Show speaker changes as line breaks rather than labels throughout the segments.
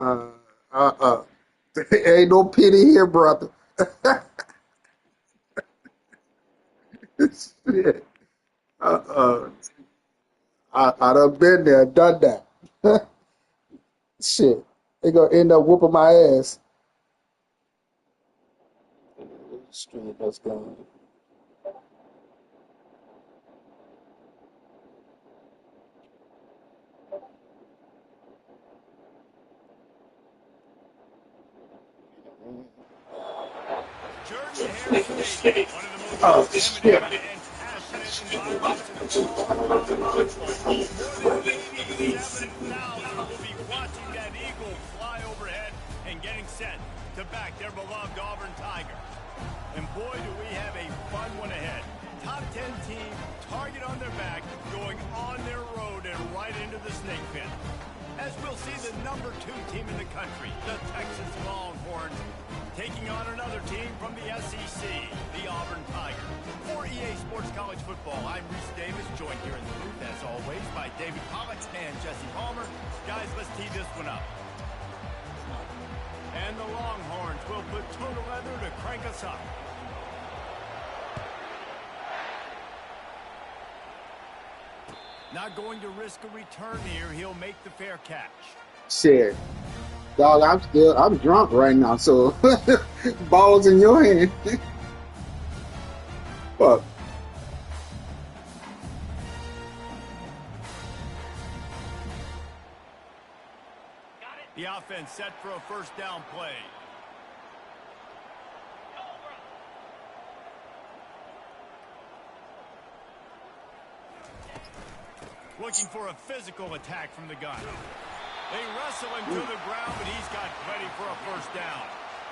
Uh, uh. Ain't no pity here, brother. Shit. Uh. I done been there, done that. Shit. They gonna end up whooping my ass. Stream that's going.
Jordan Hare Stadium, one of the most
Oh shit.
intimidating and passionate environments in all of college football. More than 87,000 will be watching that eagle fly overhead and getting set to back their beloved Auburn Tigers. And boy, do we have a fun one ahead. Top 10 team, target on their back, going on their road and right into the snake pit. As we'll see the number 2 team in the country, the Texas Longhorns, taking on another team from the SEC, the Auburn Tigers. For EA Sports College Football, I'm Reese Davis, joined here in the booth, as always, by David Pollock and Jesse Palmer. Guys, let's tee this one up. And the Longhorns will put toe to leather to crank us up. Not going to risk a return here. He'll make the fair catch.
Shit. Dog, I'm drunk right now, so balls in your hand. Fuck.
The offense set for a first down play. Looking for a physical attack from the gun. They wrestle him to the ground, but he's got plenty for a first down.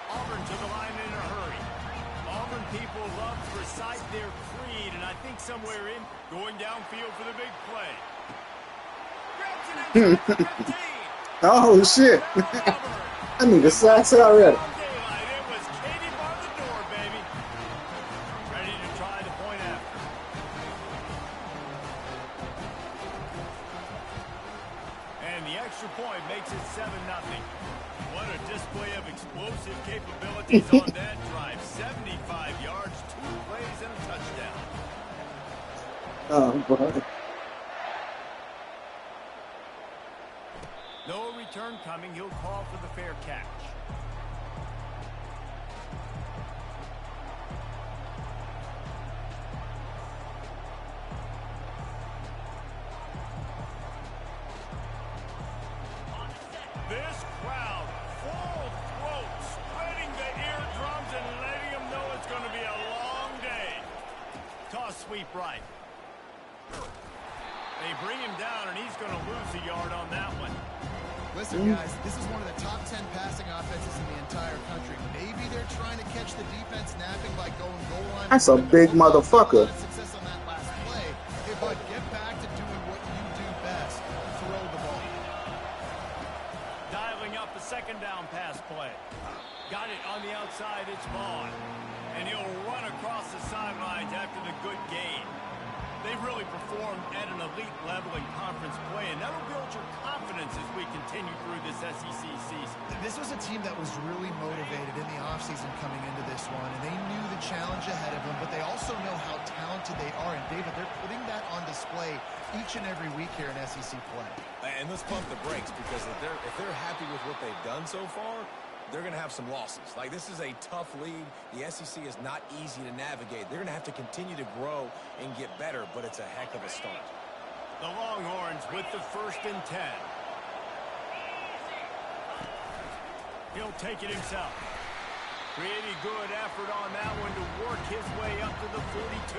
Auburn to the line in a hurry. Auburn people love to recite their creed, and I think somewhere in going downfield for the big play. Grabs it inside the 15.
Oh shit. I need a sacks already.
It was Katie bar the door, baby. Ready to try the point after. And the extra point makes it 7-0. What a display of explosive capabilities on that drive. 75 yards, 2 plays, and a touchdown.
Oh boy.
No return coming. He'll call for the fair catch. This crowd, full throat, spreading the eardrums and letting them know it's going to be a long day. Toss sweep right. They bring him down, and he's going to lose a yard on that one.
Listen, guys, this is one of the top 10 passing offenses in the entire country. Maybe they're trying to catch the defense napping by going goal line.
That's a big motherfucker.
Success on that last play. Hey, bud, get back to doing what you do best. Throw the ball.
Dialing up a second down pass play. Got it on the outside. It's Vaughn. And he'll run across the sidelines after the good gain. They've really performed at an elite level in conference play, and that'll build your confidence as we continue through this SEC season.
This was a team that was really motivated in the offseason coming into this one, and they knew the challenge ahead of them, but they also know how talented they are. And, David, they're putting that on display each and every week here in SEC play.
And let's pump the brakes, because if they're happy with what they've done so far, they're going to have some losses. Like, this is a tough league. The SEC is not easy to navigate. They're going to have to continue to grow and get better, but it's a heck of a start.
The Longhorns with the 1st and 10. He'll take it himself. Pretty good effort on that one to work his way up to the 42.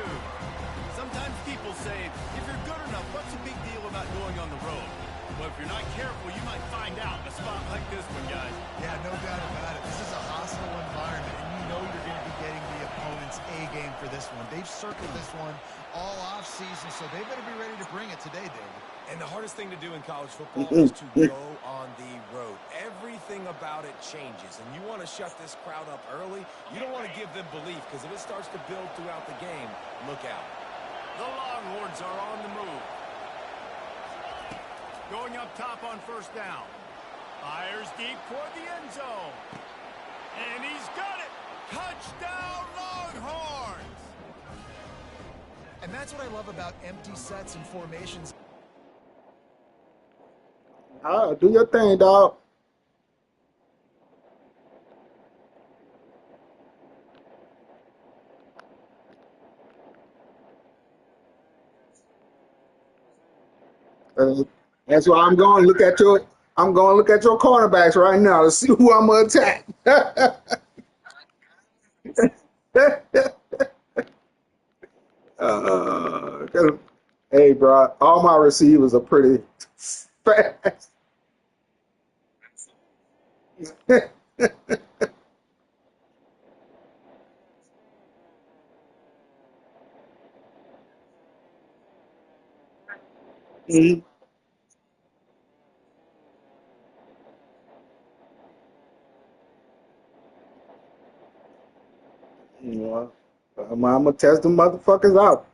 Sometimes people say, if you're good enough, what's the big deal about going on the road? Well, if you're not careful, you might find out in a spot like this one, guys.
Yeah, no doubt about it. This is a hostile environment, and you know you're going to be getting the opponent's A game for this one. They've circled this one all offseason, so they better be ready to bring it today, David.
And the hardest thing to do in college football is to go on the road. Everything about it changes, and you want to shut this crowd up early. You don't want to give them belief, because if it starts to build throughout the game, look out.
The Longhorns are on the move. Going up top on 1st down. Fires deep toward the end zone. And he's got it. Touchdown, Longhorns.
And that's what I love about empty sets and formations.
Do your thing, dog. That's why I'm going to look at your. I'm going to look at your cornerbacks right now to see who I'm gonna attack. Hey, bro, all my receivers are pretty fast. Mhm. You know, I'm gonna test them motherfuckers out.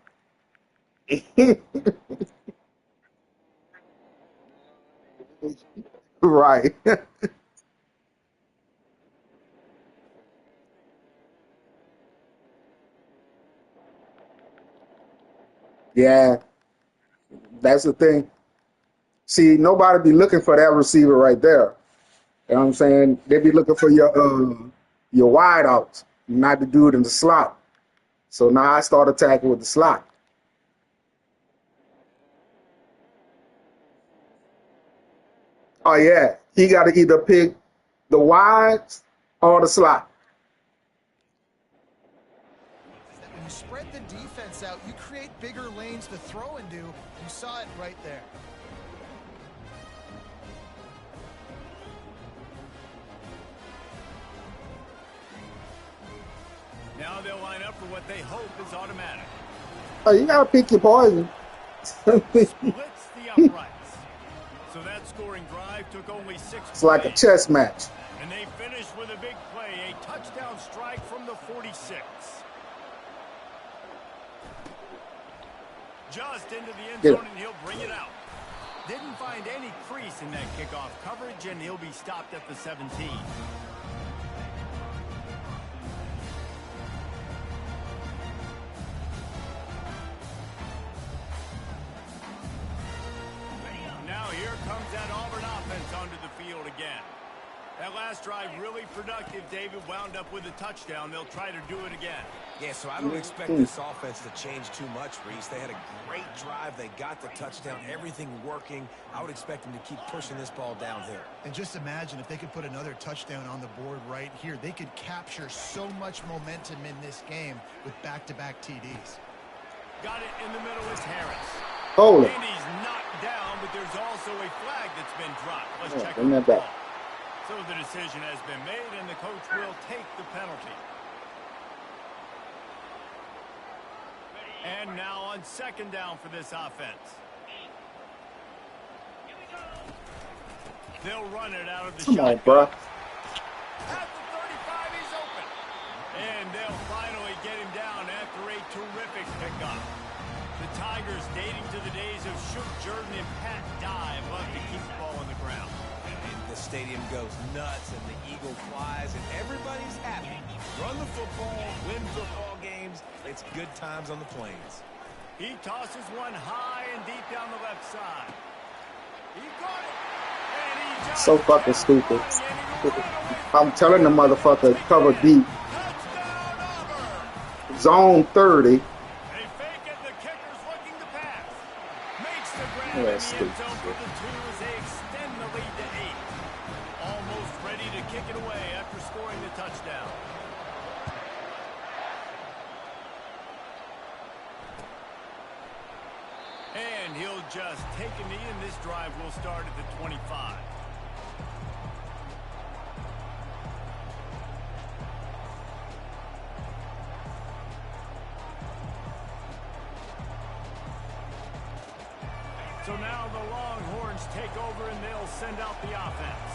Right. Yeah, that's the thing. See, nobody be looking for that receiver right there. You know what I'm saying? They be looking for your wide outs, not the dude in the slot. So now I start attacking with the slot. Oh yeah, he got to either pick the wides or the slot.
When you spread the defense out, you create bigger lanes to throw into. You saw it right there.
Now they'll line up for what they hope is automatic.
Oh, you gotta pick your poison.
Splits the uprights. So that scoring drive took only 6
It's like a
plays.
chess match.
And they finished with a big play, a touchdown strike from the 46. Just into the end
Get
zone,
it.
and he'll bring it out. Didn't find any crease in that kickoff coverage, and he'll be stopped at the 17. Now here comes that Auburn offense onto the field again. That last drive really productive. David wound up with a touchdown. They'll try to do it again.
Yeah, so I don't expect this offense to change too much, Reese. They had a great drive. They got the touchdown, everything working. I would expect them to keep pushing this ball downhill.
And just imagine if they could put another touchdown on the board right here. They could capture so much momentum in this game with back-to-back TDs.
Got it in the middle. It's Harris.
Holy.
And he's knocked down, but there's also a flag that's been dropped. Let's
Yeah,
check
bring
on the
that back.
call. So the decision has been made, and the coach will take the penalty. And now on second down for this offense. They'll run it out of the
Come on,
shotgun.
bro.
At the 35, he's open. And they'll finally get him down after a terrific pickup. The Tigers, dating to the days of Shook Jordan and Pat Dye, love to keep the ball on the ground.
And the stadium goes nuts, and the eagle flies, and everybody's happy. Run the football, win football games. It's good times on the plains.
He tosses one high and deep down the left side. He got it. And he just
So fucking
kept
stupid.
running, and he ran away
I'm telling the motherfucker cover deep.
Touchdown, Auburn.
Zone 30.
They fake it. The kicker's looking to pass. Makes the grab
Yeah,
in the end
stupid
zone for
shit.
the 2 as they extend the lead to 8. Almost ready to kick it away after scoring the touchdown. And he'll just take a knee, and this drive will start at the 25. So now the Longhorns take over, and they'll send out the offense.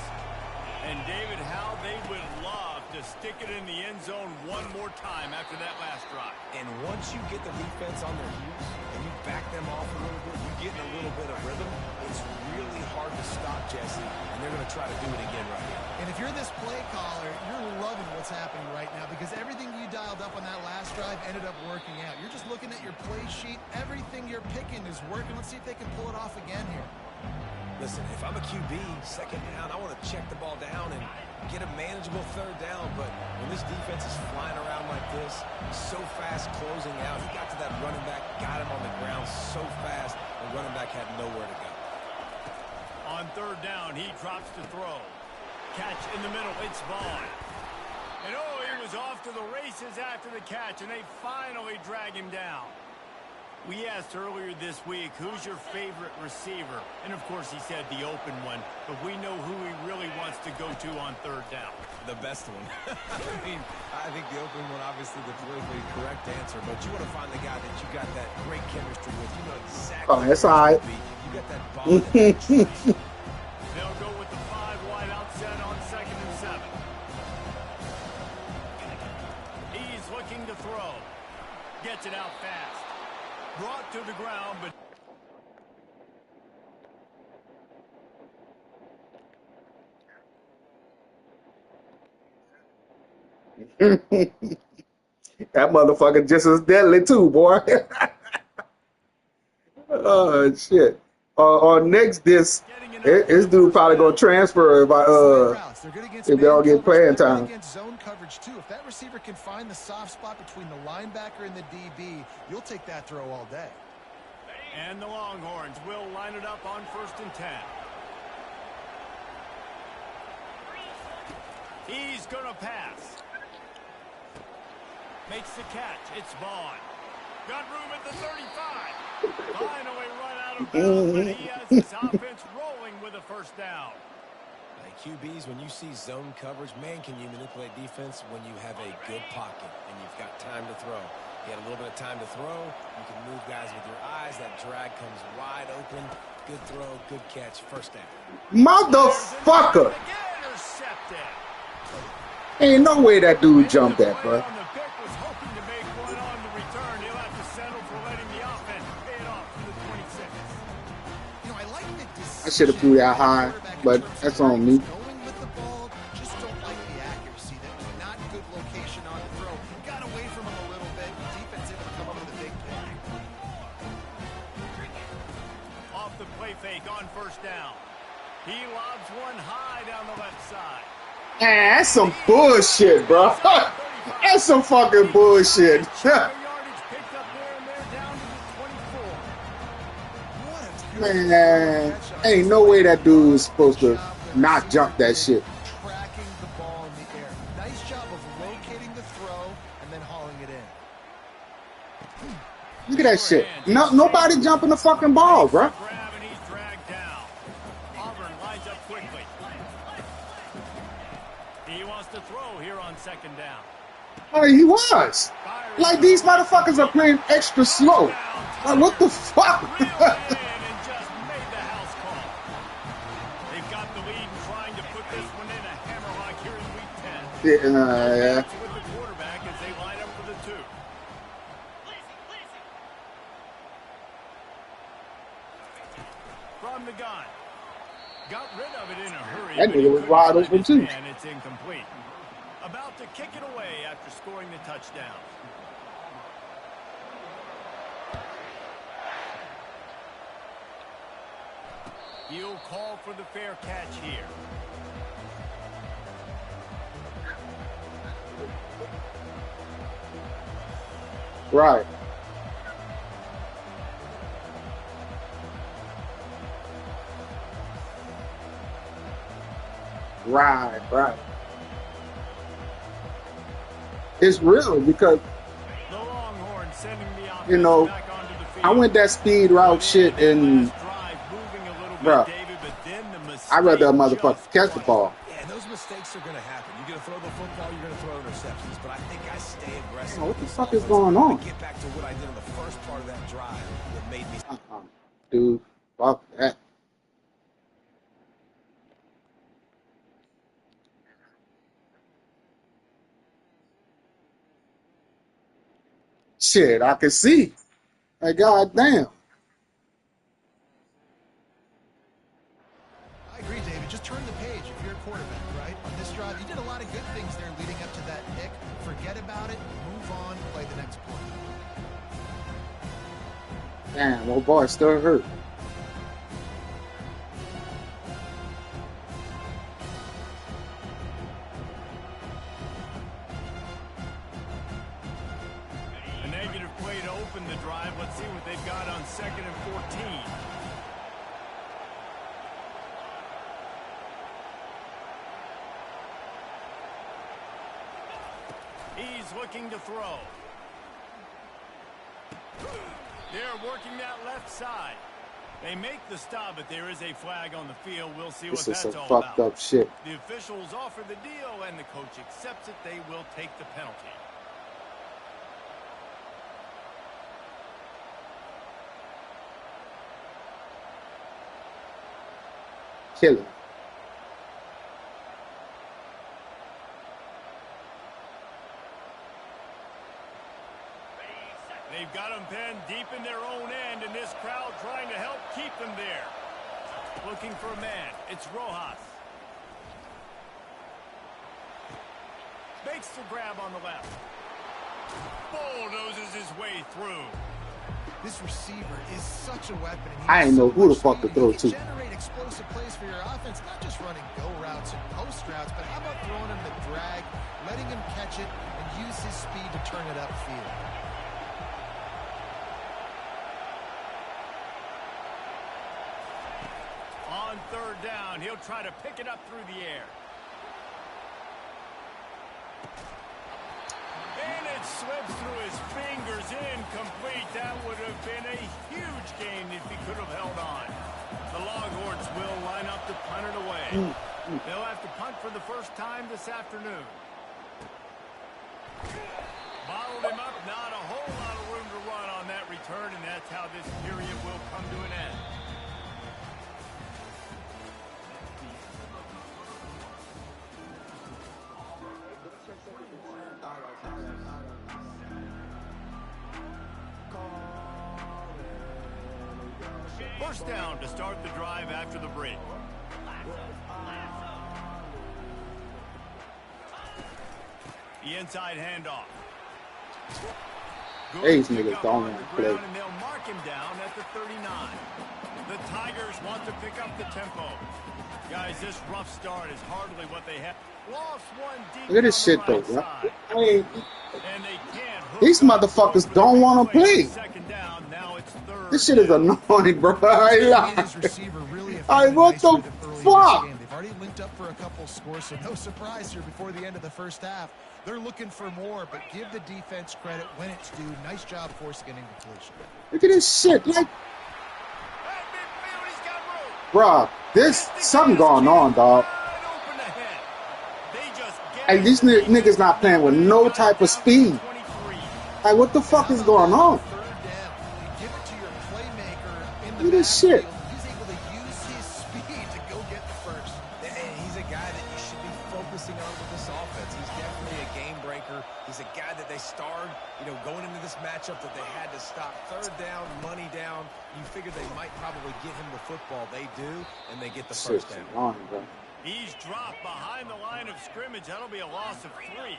And David, how they would love to stick it in the end zone one more time after that last drive.
And once you get the defense on their heels and you back them off a little bit, you get in a little bit of rhythm, it's really hard to stop, Jesse, and they're going to try to do it again right here.
And if you're this play caller, you're loving what's happening right now because everything you dialed up on that last drive ended up working out. You're just looking at your play sheet. Everything you're picking is working. Let's see if they can pull it off again here.
Listen, if I'm a QB, second down, I want to check the ball down and get a manageable third down. But when this defense is flying around like this, so fast closing out, he got to that running back, got him on the ground so fast, the running back had nowhere to go.
On third down, he drops to throw. Catch in the middle, it's Vaughn. And oh, he was off to the races after the catch, and they finally drag him down. We asked earlier this week, who's your favorite receiver? And, of course, he said the open one, but we know who he really wants to go to on third down.
The best one. I think the open one, obviously, the politically correct answer, but you want to find the guy that you got that great chemistry with. You know exactly.
Oh, that's all right.
You got that bond.
They'll go with the 5 wide outset on 2nd and 7. He's looking to throw. Gets it out fast. Brought to the ground, but
That motherfucker just as deadly too, boy. Oh shit. On next disc, this dude probably gonna transfer if they don't get playing time.
Zone coverage too. If that receiver can find the soft spot between the linebacker and the DB, you'll take that throw all day.
And the Longhorns will line it up on 1st and 10. He's going to pass. Makes the catch. It's Vaughn. Got room at the 35. Finally run out of bounds, but he has his offense rolling with a 1st down.
QBs, when you see zone coverage, man, can you manipulate defense when you have a good pocket and you've got time to throw. You had a little bit of time to throw. You can move guys with your eyes. That drag comes wide open. Good throw, good catch, 1st down.
Motherfucker! Ain't no way that dude jumped that, bro. I should have threw that high, but that's on me.
On 1st down. He lobs one high down the left side.
Man, that's some bullshit, bro. That's some fucking bullshit. Man, ain't no way that dude is supposed to not jump that shit.
Tracking the ball in the air. Nice job of locating the throw and then hauling it in.
Look at that shit. Nobody jumping the fucking ball, bro.
On 2nd down.
Oh, he was. Like, these motherfuckers are playing extra slow. Like, what the fuck?
And just made the house call. They've got the lead and trying to put this one in a hammerlock here in week 10.
Yeah.
With the quarterback as they line up for the 2. From the gun. Got rid of it in a hurry.
That nigga was wide open too.
And it's incomplete. About to kick it away after scoring the touchdown. He'll call for the fair catch here.
Right. Right. It's real because,
The Longhorns sending the offense
you know,
back onto the field.
I went that speed route shit and, bruh, I'd rather a motherfucker catch the ball.
Yeah, and those mistakes are going to happen. You're going to throw the football, you're going to throw interceptions, but I think I stay aggressive.
Oh, what the fuck is going on?
Get back to what I did on the first part of that drive that made me.
Dude, fuck that. Shit, I can see. Like, goddamn.
I agree, David. Just turn the page if you're a quarterback, right? On this drive, you did a lot of good things there leading up to that pick. Forget about it, move on, play the next play.
Damn, old boy still hurt.
A negative play to open the drive. Let's see what they've got on 2nd and 14. He's looking to throw. They're working that left side. They make the stop, but there is a flag on the field. We'll see what
This is
that's
some
all
fucked
about.
up shit.
The officials offer the deal, and the coach accepts it. They will take the penalty.
Kill him.
They've got them pinned deep in their own end, and this crowd trying to help keep them there. Looking for a man. It's Rojas. Makes the grab on the left. Bulldozes his way through.
This receiver is such a weapon. And
I ain't know who the fuck to throw
He
to.
can generate explosive plays for your offense, not just running go routes and post routes, but how about throwing him the drag, letting him catch it, and use his speed to turn it upfield.
On 3rd down, he'll try to pick it up through the air. And it slips through his fingers, incomplete. That would have been a huge gain if he could have held on. The Longhorns will line up to punt it away. They'll have to punt for the first time this afternoon. Bottled him up, not a whole lot of room to run on that return, and that's how this period will come to an end. First down to start the drive after the break. The inside handoff.
These niggas don't want to play.
And they'll mark him down at the 39. The Tigers want to pick up the tempo. Guys, this rough start is hardly what they have. Lost one deep.
Look at this shit though, bro. I mean,
And they can't hook
these
up.
motherfuckers don't want to play.
Second down, now it's 3rd.
This shit is annoying, bro.
His receiver really
Alright, what the
early in this
fuck?
game. They've already linked up for a couple scores, so no surprise here before the end of the first half. They're looking for more, but give the defense credit when it's due. Nice job forcing an incompletion.
Look at this shit. Like, bruh, there's something going on, dog. Like, these niggas not playing with no type of speed. Like, what the fuck is going on? Look at this shit.
He's able to use his speed to go get the first.
And he's a guy that you should be focusing on with this offense. He's definitely a game breaker. He's a guy that they starred, going into this matchup that they had to stop. 3rd down, money down. You figure they might probably give him the football. They do, and they get the first down.
On, bro.
He's dropped behind the line of scrimmage. That'll be a loss of 3.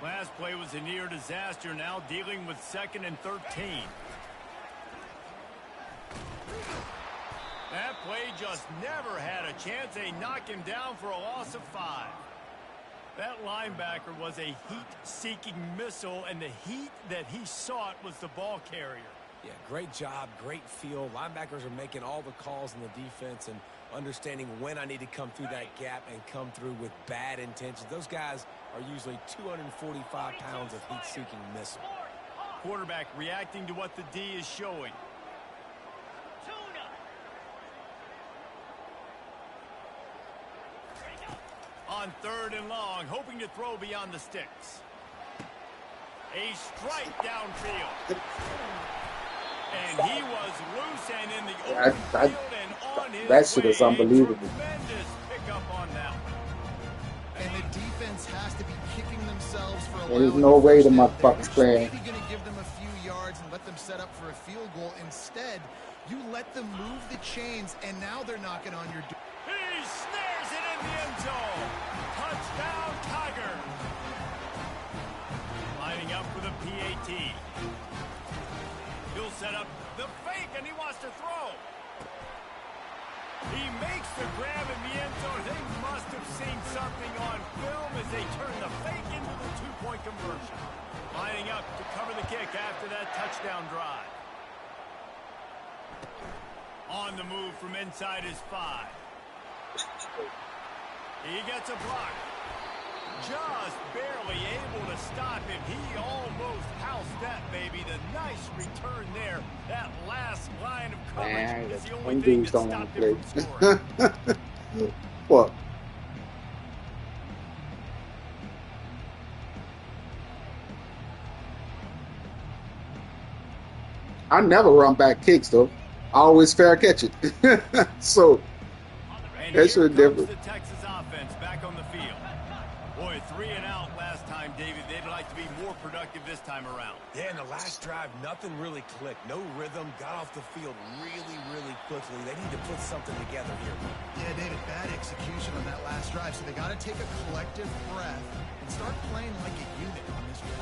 Last play was a near disaster. Now dealing with 2nd and 13. That play just never had a chance. They knock him down for a loss of 5. That linebacker was a heat-seeking missile, and the heat that he sought was the ball carrier.
Yeah, great job, great feel. Linebackers are making all the calls in the defense and understanding when I need to come through that gap and come through with bad intentions. Those guys are usually 245 pounds of heat-seeking missile.
Quarterback reacting to what the D is showing. On 3rd and long, hoping to throw beyond the sticks. A strike downfield. And he was loose and in the open field and on his
that shit is
way.
unbelievable.
Tremendous pickup on that one.
And the defense defense has to be kicking themselves for
There's
allowing
no
the
way
first
the
down there.
motherfuckers
You're
playing.
maybe going to give them a few yards and let them set up for a field goal. Instead, you let them move the chains, and now they're knocking on your door.
He snares it in the end zone. Touchdown, Tiger. Lining up with a PAT. He'll set up the fake, and he wants to throw. He makes the grab in the end zone. They must have seen something on film as they turn the fake into the two-point conversion. Lining up to cover the kick after that touchdown drive. On the move from inside his 5. He gets a block. Just barely able to stop him. He almost housed that baby. The nice return there. That last line of coverage
Man,
is the
them
only thing
dudes
that
don't want
stopped
to
him from
play.
scoring.
What? I never run back kicks though. I always fair catch it. So
And
that's
here
a
comes
different.
the Texas offense back on the field. Boy, 3 and out last time, David. They'd like to be more productive this time around.
Yeah, in the last drive, nothing really clicked. No rhythm. Got off the field really, really quickly. They need to put something together here.
Yeah, David, bad execution on that last drive, so they got to take a collective breath and start playing like a unit on this one.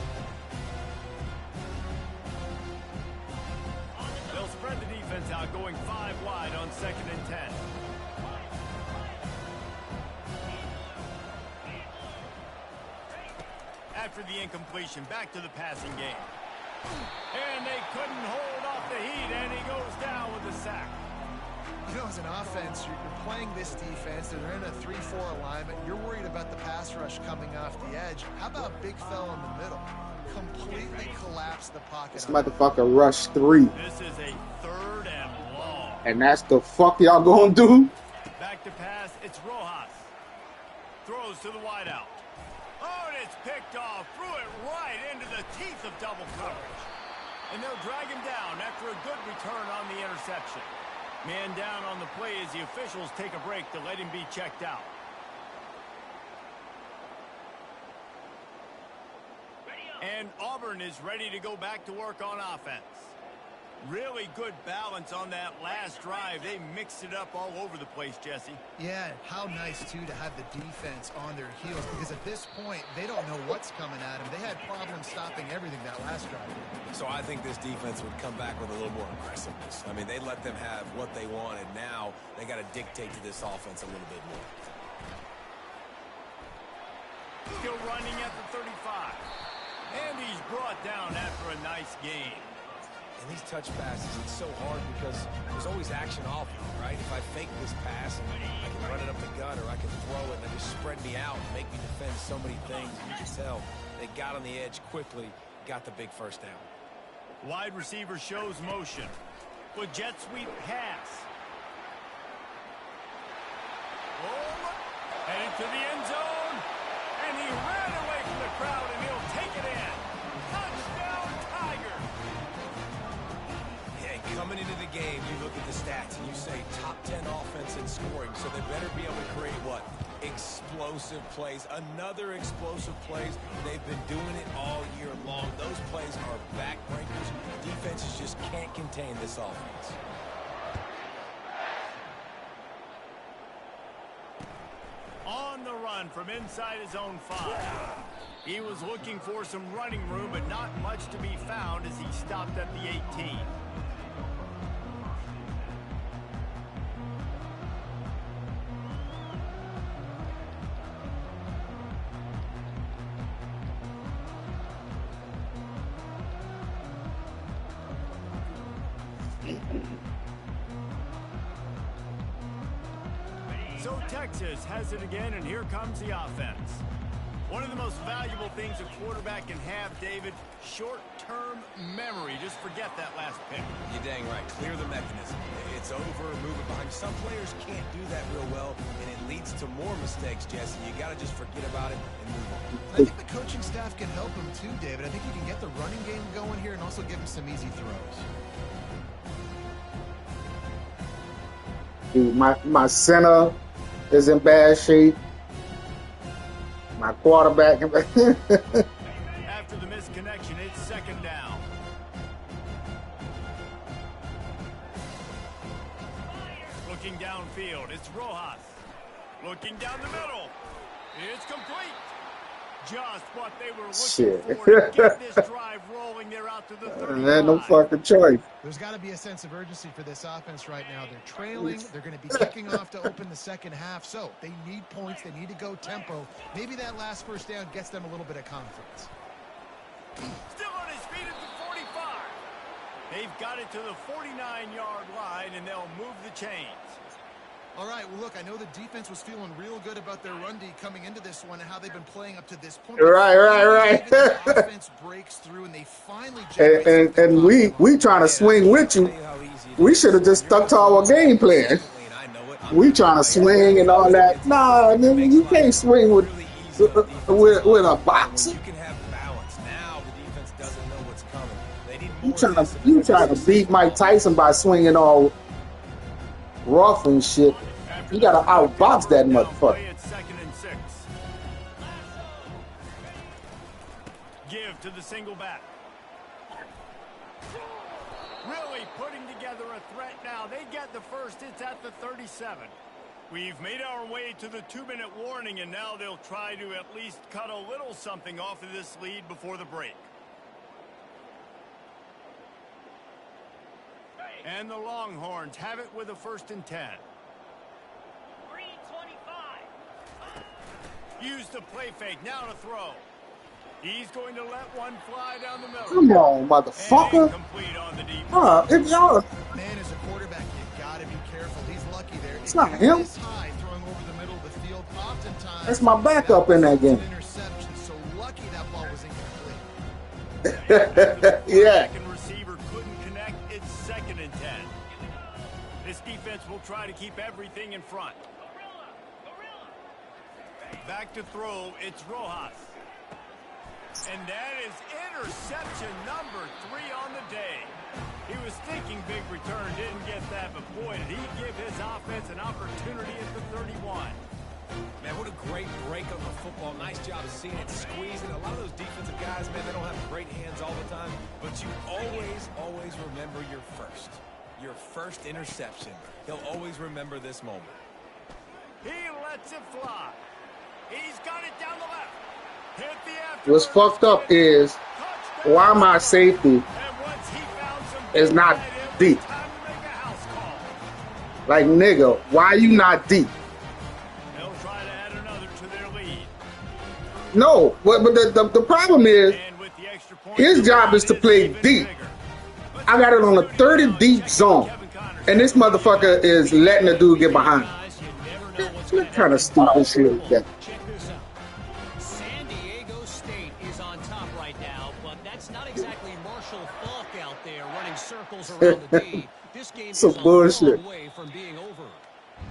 They'll spread the defense out, going 5 wide on 2nd and 10. After the incompletion, back to the passing game. And they couldn't hold off the heat, and he goes down with a sack.
You know, as an offense, you're playing this defense. They're in a 3-4 alignment. You're worried about the pass rush coming off the edge. How about big fella in the middle? Completely collapse the pocket.
This motherfucker rush 3,
This is a 3rd and long.
and that's the fuck y'all gonna do?
Back to pass, it's Rojas. Throws to the wideout. Oh, and it's picked off. Threw it right into the teeth of double coverage. And they'll drag him down after a good return on the interception. Man down on the play as the officials take a break to let him be checked out. And Auburn is ready to go back to work on offense. Really good balance on that last drive. They mixed it up all over the place, Jesse.
Yeah, how nice, too, to have the defense on their heels, because at this point, they don't know what's coming at them. They had problems stopping everything that last drive.
So I think this defense would come back with a little more aggressiveness. I mean, they let them have what they wanted. Now they got to dictate to this offense a little bit more.
Still running at the 35. And he's brought down after a nice game.
And these touch passes, it's so hard because there's always action off them, right? If I fake this pass, I can run it up the gut, or I can throw it and it just spread me out and make me defend so many things. You can tell they got on the edge quickly, got the big first down.
Wide receiver shows motion. With jet sweep pass. Oh, heading to the end zone. And he ran away from the crowd, and he'll take it in. Touchdown, Tiger.
Coming into the game, you look at the stats and you say top 10 offense in scoring, so they better be able to create what? Explosive plays. Another explosive plays. They've been doing it all year long. Those plays are backbreakers. Defenses just can't contain this offense.
On the run from inside his own 5. He was looking for some running room, but not much to be found as he stopped at the 18. So Texas has it again, and here comes the offense. One of the most valuable things a quarterback can have, David, short-term memory. Just forget that last pick.
You're dang right. Clear the mechanism. It's over, move it behind. Some players can't do that real well, and it leads to more mistakes, Jesse. You got to just forget about it and move on.
I think the coaching staff can help him too, David. I think you can get the running game going here and also give him some easy throws.
Dude, my center is in bad shape. My quarterback.
After the misconnection, it's second down. Looking downfield, it's Rojas. Looking down the middle. It's complete. Just what they were looking for to get this drive rolling. They're out to the 35.
Had no fucking choice.
There's got to be a sense of urgency for this offense right now. They're trailing. They're going to be kicking off to open the second half. So they need points. They need to go tempo. Maybe that last first down gets them a little bit of confidence.
Still on his feet at the 45. They've got it to the 49-yard line, and they'll move the chains.
All right, well, look, I know the defense was feeling real good about their run D coming into this one and how they've been playing up to this point.
Right.
The offense breaks through, and they finally
and we trying to swing with you. We should have just stuck to our game plan. We trying to swing and all that. Nah, nigga, you can't swing with a box.
You can have balance. Now the defense doesn't know what's coming. They need more
You trying to beat Mike Tyson by swinging all rough and shit. You gotta outbox that motherfucker.
It's 2nd and 6. Give to the single back. Really putting together a threat now. They get the first. It's at the 37. We've made our way to the 2-minute warning, and now they'll try to at least cut a little something off of this lead before the break. And the Longhorns have it with a 1st and 10. 3-25. Use the play fake. Now to throw. He's going to let one fly down the middle.
Come on, motherfucker. If y'all,
man, as a quarterback, you got to be careful. He's lucky there.
It's not him.
This high, throwing over the middle of the field. Oftentimes,
that's my backup in that game.
Interception. So lucky that ball was incomplete.
Yeah.
Second receiver couldn't connect. It's 2nd and 10. This defense will try to keep everything in front. Back to throw. It's Rojas. And that is interception number 3 on the day. He was thinking big return, didn't get that, but boy, did he give his offense an opportunity at the 31.
Man, what a great break on the football. Nice job of seeing it, squeezing. A lot of those defensive guys, man, they don't have great hands all the time, but you always remember your first interception. He'll always remember this moment.
He lets it fly. He's got it down the left.
What's fucked up is why my safety is not deep. Like, nigga, why you not deep?
They'll try to add another to their lead.
No, but the problem is his job is to play deep. I got it on a 30 deep zone, and this motherfucker is letting the dude get behind. What kind of stupid shit is that?
Around the D. This game
Some
is a
bullshit.
long way from being over.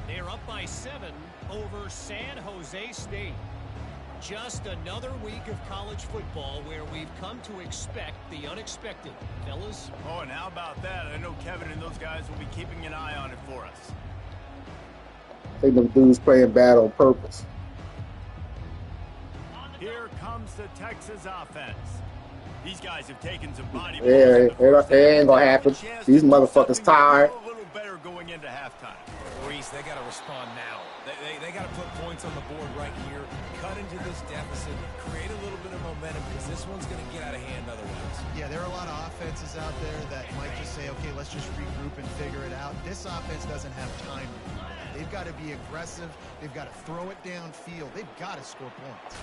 They're up by 7 over San Jose State. Just another week of college football where we've come to expect the unexpected. Fellas?
Oh, and how about that? I know Kevin and those guys will be keeping an eye on it for us.
I think them dudes playing bad on purpose.
Here comes the Texas offense. These guys have taken some body.
Yeah, it ain't gonna happen. These motherfuckers tired.
A little better going into halftime.
Reese, they got to respond now. They got to put points on the board right here, cut into this deficit, create a little bit of momentum because this one's going to get out of hand otherwise.
Yeah, there are a lot of offenses out there that might just say, okay, let's just regroup and figure it out. This offense doesn't have time to do that. They've got to be aggressive. They've got to throw it downfield. They've got to score points.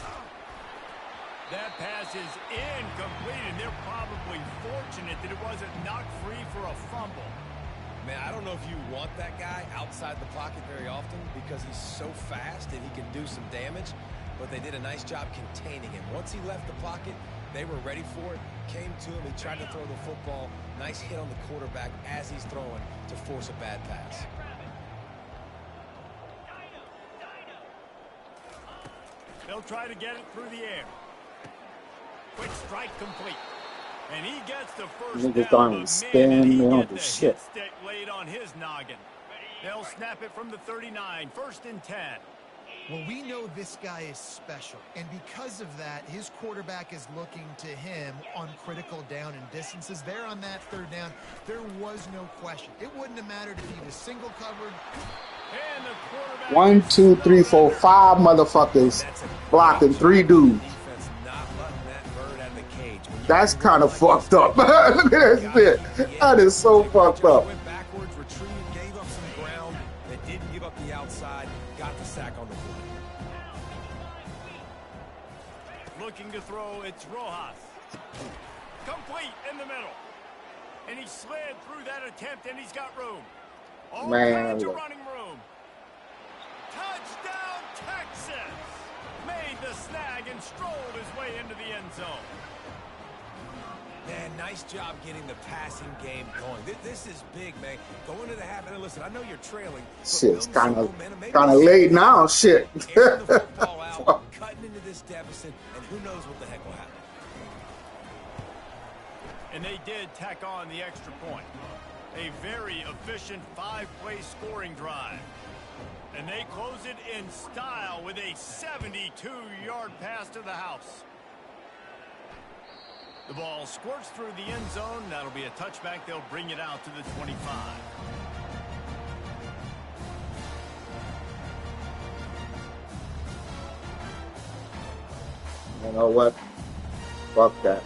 That pass is incomplete, and they're probably fortunate that it wasn't knocked free for a fumble.
Man, I don't know if you want that guy outside the pocket very often because he's so fast and he can do some damage, but they did a nice job containing him. Once he left the pocket, they were ready for it, came to him, he tried to throw the football. Nice hit on the quarterback as he's throwing to force a bad pass.
They'll try to get it through the air. Quick strike complete. And he gets the first
Niggas
down,
don't
but
stand,
man, did he
they don't
get
do
the
shit.
hit stick laid on his noggin. They'll snap it from the 39, 1st and 10.
Well, we know this guy is special, and because of that, his quarterback is looking to him on critical down and distances. There on that third down, there was no question. It wouldn't have mattered if he was single covered.
And the quarterback
1, 2, 3, 4, 5 motherfuckers blocking 3 dudes.
Defense not letting that bird out of the cage.
That's kind of fucked up. Look at that shit. That is so fucked up.
Went backwards, retreated, gave up some ground, that didn't give up the outside, got the sack on the play.
Looking to throw, it's Rojas. Complete in the middle. And he slid through that attempt, and he's got room. All kinds of running room. Touchdown, Texas! Made the snag and strolled his way into the end zone.
Man, nice job getting the passing game going. This is big, man. Going to the half, and listen, I know you're trailing.
Shit's kind of late now. Shit.
Airing the football out, cutting into this deficit, and who knows what the heck will happen.
And they did tack on the extra point. A very efficient 5-play scoring drive. And they close it in style with a 72-yard pass to the house. The ball squirts through the end zone. That'll be a touchback. They'll bring it out to the 25.
You know what? Fuck that.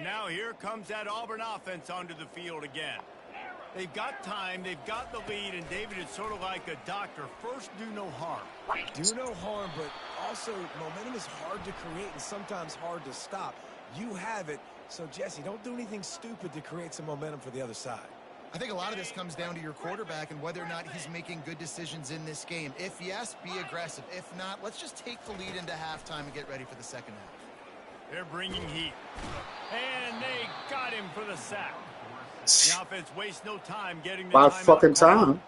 Now here comes that Auburn offense onto the field again. They've got time, they've got the lead, and David, it's sort of like a doctor. First, do no harm.
Do no harm, but also momentum is hard to create and sometimes hard to stop. You have it, so Jesse, don't do anything stupid to create some momentum for the other side.
I think a lot of this comes down to your quarterback and whether or not he's making good decisions in this game. If yes, be aggressive. If not, let's just take the lead into halftime and get ready for the second half.
They're bringing heat. And they got him for the sack. The offense wastes no time getting the
About fucking time.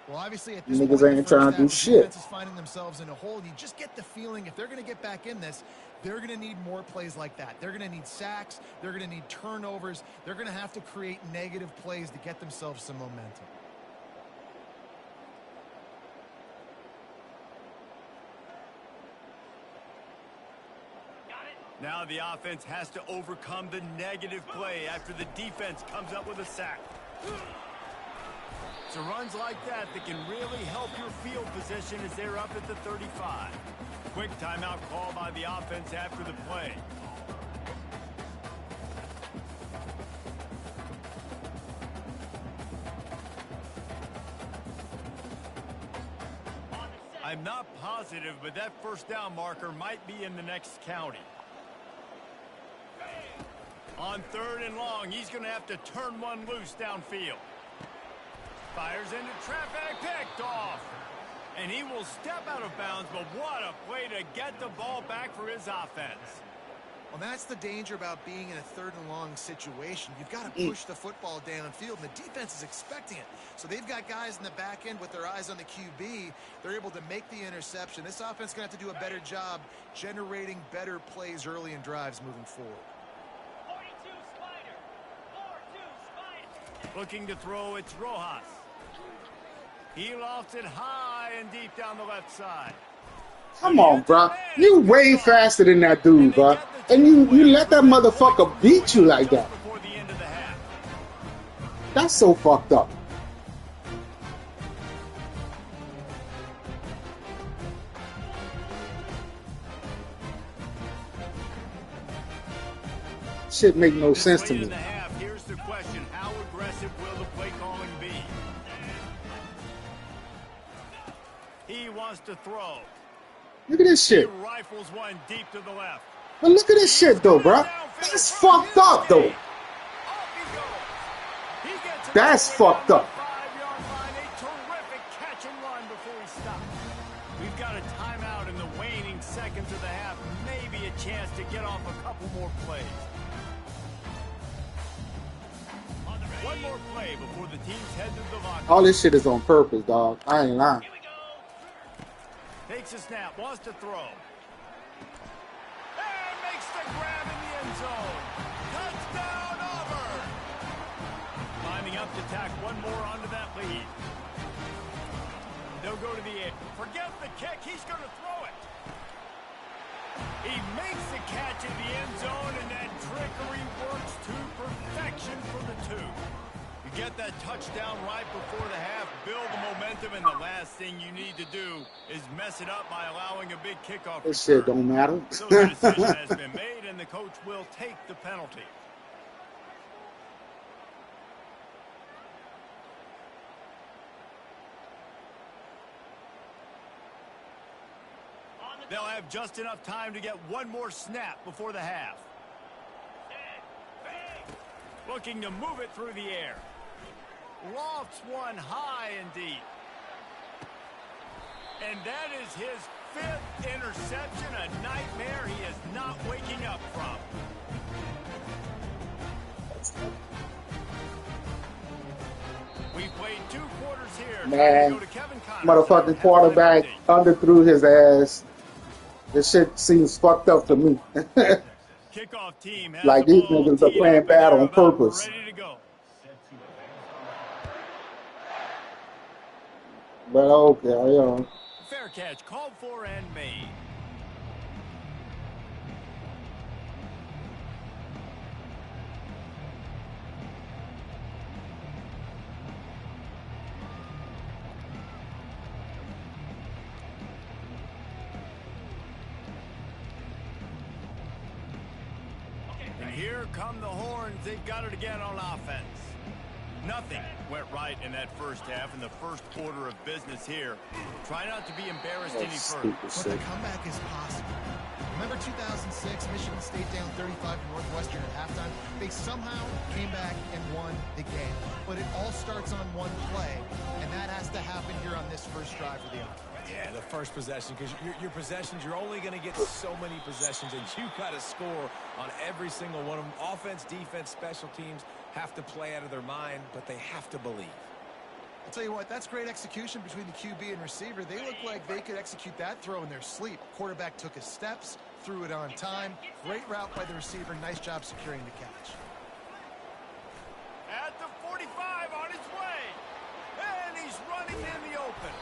Well, obviously at this
Niggas
point,
ain't trying to do shit.
The defense is finding themselves in a hole. You just get the feeling if they're going to get back in this, they're going to need more plays like that. They're going to need sacks. They're going to need turnovers. They're going to have to create negative plays to get themselves some momentum.
Now the offense has to overcome the negative play after the defense comes up with a sack. So runs like that can really help your field position as they're up at the 35. Quick timeout call by the offense after the play. I'm not positive, but that first down marker might be in the next county. On 3rd and long, he's going to have to turn one loose downfield. Fires into traffic, picked off. And he will step out of bounds, but what a play to get the ball back for his offense.
Well, that's the danger about being in a 3rd and long situation. You've got to push the football downfield, and the defense is expecting it. So they've got guys in the back end with their eyes on the QB. They're able to make the interception. This offense is going to have to do a better job generating better plays early in drives moving forward.
Looking to throw, it's Rojas. He lofts it high and deep down the left side.
Come on, bro. You way faster than that dude, bro. And you let that motherfucker beat you like that. That's so fucked up. Shit make no sense to me.
Here's the question. How aggressive will the play calling be? He wants to throw.
Look at this shit.
He rifles one deep to the left.
But look at this shit, though, bro. That's fucked up, though. That's fucked up.
5-yard line, a terrific catch and run before he stops. We've got a timeout in the waning seconds of the half. Maybe a chance to get off a couple more plays. One more play before the teams head to the locker.
All this shit is on purpose, dog. I ain't lying.
Takes a snap, wants to throw. And makes the grab in the end zone. Touchdown, Auburn! Lining up to tack one more onto that lead. They'll go to the air. Forget the kick. He's going to throw it. He makes the catch in the end zone, and that trickery works to perfection for the two. You get that touchdown right before the half, build the momentum, and the last thing you need to do is mess it up by allowing a big kickoff
This
return.
shit don't matter.
So the decision has been made, and the coach will take the penalty. They'll have just enough time to get one more snap before the half. Looking to move it through the air. Lofts one high and deep. And that is his 5th interception, a nightmare he is not waking up from. We played 2 quarters here.
Man, motherfucking quarterback underthrew his ass. This shit seems fucked up to me.
Kickoff team has
Like these niggas are playing bad on purpose.
ready to go.
But okay, you know.
Fair catch called for and made. And here come the horns. They've got it again on offense. Nothing went right in that first half in the first order of business here. Try not to be embarrassed any further.
But the comeback is possible. Remember 2006, Michigan State down 35 to Northwestern at halftime? They somehow came back and won the game. But it all starts on one play, and that has to happen here on this first drive for the offense.
Yeah, the first possession, because your possessions, you're only going to get so many possessions, and you got to score on every single one of them. Offense, defense, special teams have to play out of their mind, but they have to believe.
I'll tell you what, that's great execution between the QB and receiver. They look like they could execute that throw in their sleep. Quarterback took his steps, threw it on time. Great route by the receiver. Nice job securing the catch.
At the 45 on his way. And he's running in the open.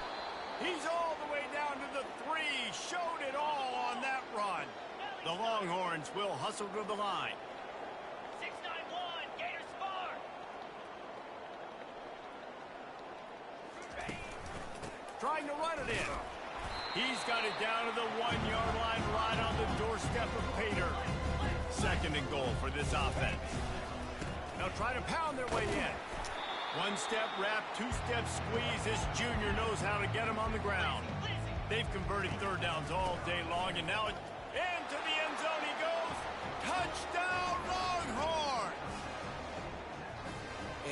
He's all the way down to the 3. Showed it all on that run. The Longhorns will hustle to the line.
691, Gators far.
Trying to run it in. He's got it down to the 1-yard line, right on the doorstep of Pater. 2nd and goal for this offense. Now try to pound their way in. 1-step wrap, 2-step squeeze. This junior knows how to get him on the ground. They've converted 3rd downs all day long, and now into the end zone he goes. Touchdown, Longhorns!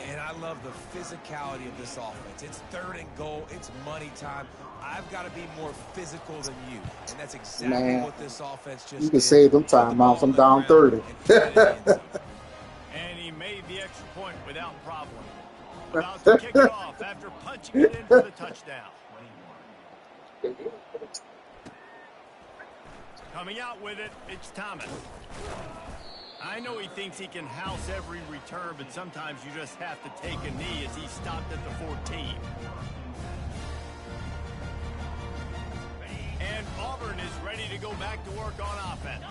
And I love the physicality of this offense. It's 3rd and goal. It's money time. I've got to be more physical than you. And that's exactly what this offense just did.
You can save them timeouts. I'm down 30.
And he made the extra point without problem. About to kick it off after punching it in for the touchdown. Coming out with it, it's Thomas. I know he thinks he can house every return, but sometimes you just have to take a knee as he stopped at the 14. And Auburn is ready to go back to work on offense.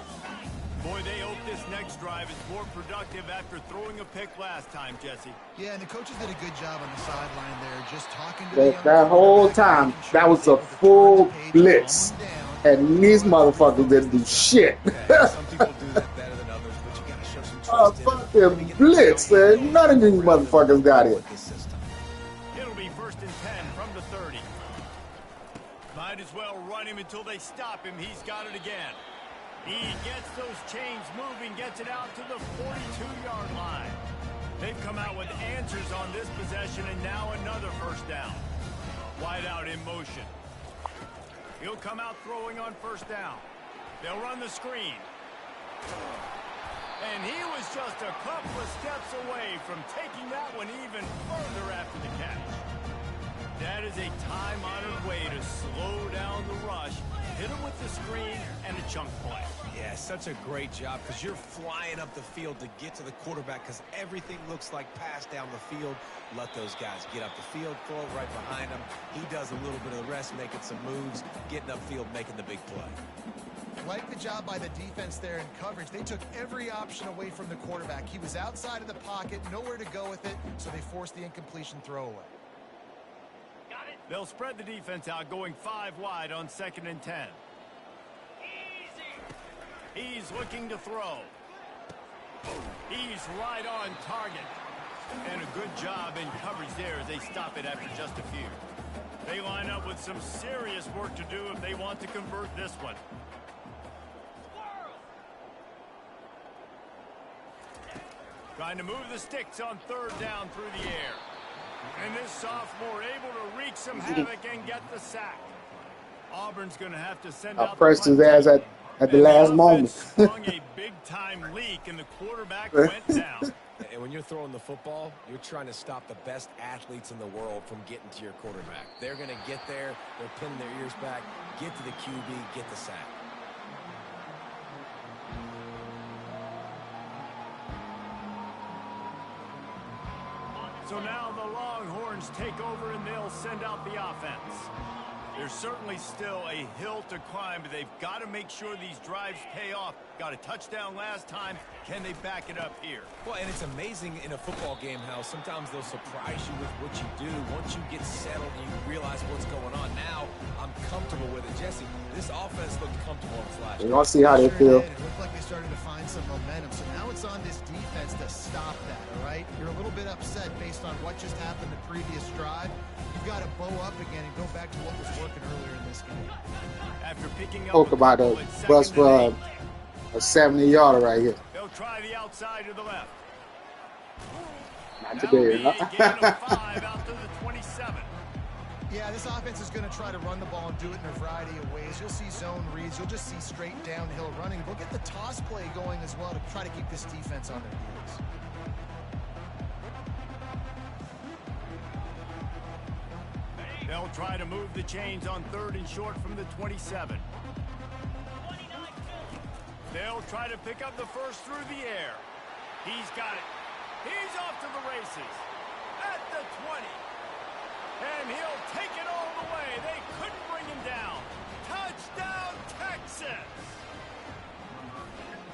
Boy, they hope this next drive is more productive after throwing a pick last time, Jesse.
Yeah, and the coaches did a good job on the sideline there, just talking to
That whole time, that was a full blitz. And these motherfuckers didn't do shit.
Some people do that better than others, but you got to show some trust in them.
Fucking blitz, man. None of these motherfuckers got it.
It'll be 1st and 10 from the 30. Might as well run him until they stop him. He's got it again. He gets those chains moving, gets it out to the 42-yard line. They've come out with answers on this possession, and now another 1st down. Wide out in motion. He'll come out throwing on 1st down. They'll run the screen. And he was just a couple of steps away from taking that one even further after the catch. That is a time-honored way to slow down the rush hit him with the screen and a chunk play.
Yeah, such a great job because you're flying up the field to get to the quarterback because everything looks like pass down the field. Let those guys get up the field, throw it right behind him. He does a little bit of the rest, making some moves, getting upfield, making the big play.
Like the job by the defense there in coverage. They took every option away from the quarterback. He was outside of the pocket, nowhere to go with it, so they forced the incompletion throwaway.
Got it.
They'll spread the defense out, going 5 wide on 2nd and 10.
Easy.
He's looking to throw. He's right on target. And a good job in coverage there as they stop it after just a few. They line up with some serious work to do if they want to convert this one. Trying to move the sticks on 3rd down through the air. And this sophomore able to wreak some havoc and get the sack. Auburn's going to have to send
I
out
pressed
the
his
punt
ass
team.
at the
And
last moment.
offense sprung a big-time leak, and the quarterback went down.
And when you're throwing the football, you're trying to stop the best athletes in the world from getting to your quarterback. They're going to get there. They're pinning their ears back, get to the QB, get the sack.
So now the Longhorns take over, and they'll send out the offense. There's certainly still a hill to climb, but they've got to make sure these drives pay off. Got a touchdown last time. Can they back it up here?
Well, and it's amazing in a football game how sometimes they'll surprise you with what you do. Once you get settled and you realize what's going on, now I'm comfortable with it. Jesse, this offense looked comfortable on flash.
We're going to see how they feel.
It looked like they started to find some momentum. So now it's on this defense to stop that, all right? You're a little bit upset based on what just happened the previous drive. You've got to bow up again and go back to what was working earlier in this game.
After picking up
Spoke about a bus for a 70-yarder right here.
they'll try the outside to the left.
Not
That'll be
today,
a
huh?
gain of 5 out to the 27.
Yeah, this offense is going to try to run the ball and do it in a variety of ways. You'll see zone reads. You'll just see straight downhill running. They'll get the toss play going as well to try to keep this defense on their heels.
They'll try to move the chains on 3rd and short from the 27.
29-2.
They'll try to pick up the first through the air. He's got it. He's off to the races. At the 20. And he'll take it all the way. They couldn't bring him down. Touchdown, Texas!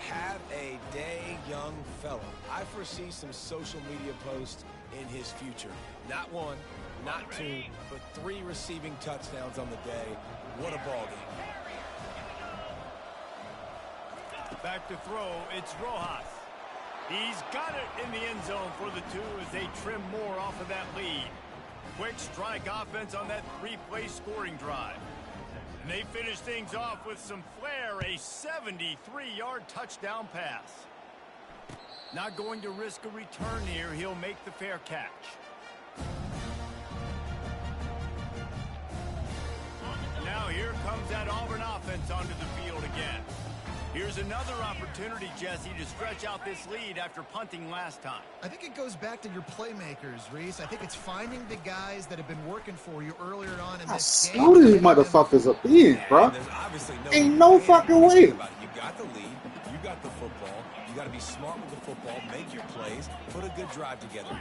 Have a day, young fellow. I foresee some social media posts in his future. Not 1, not 2, but 3 receiving touchdowns on the day. What a ball game.
Back to throw, it's Rojas. He's got it in the end zone for the 2 as they trim more off of that lead. Quick strike offense on that 3-play scoring drive. And they finish things off with some flair, a 73-yard touchdown pass. Not going to risk a return here. He'll make the fair catch. Now here comes that Auburn offense onto the field again. Here's another opportunity, Jesse, to stretch out this lead after punting last time.
I think it goes back to your playmakers, Reese. I think it's finding the guys that have been working for you earlier on in
How
this game.
slow these motherfuckers are being, bro.
There's obviously
Ain't no fucking way.
You got the lead. You got the football. You got to be smart with the football. Make your plays. Put a good drive together.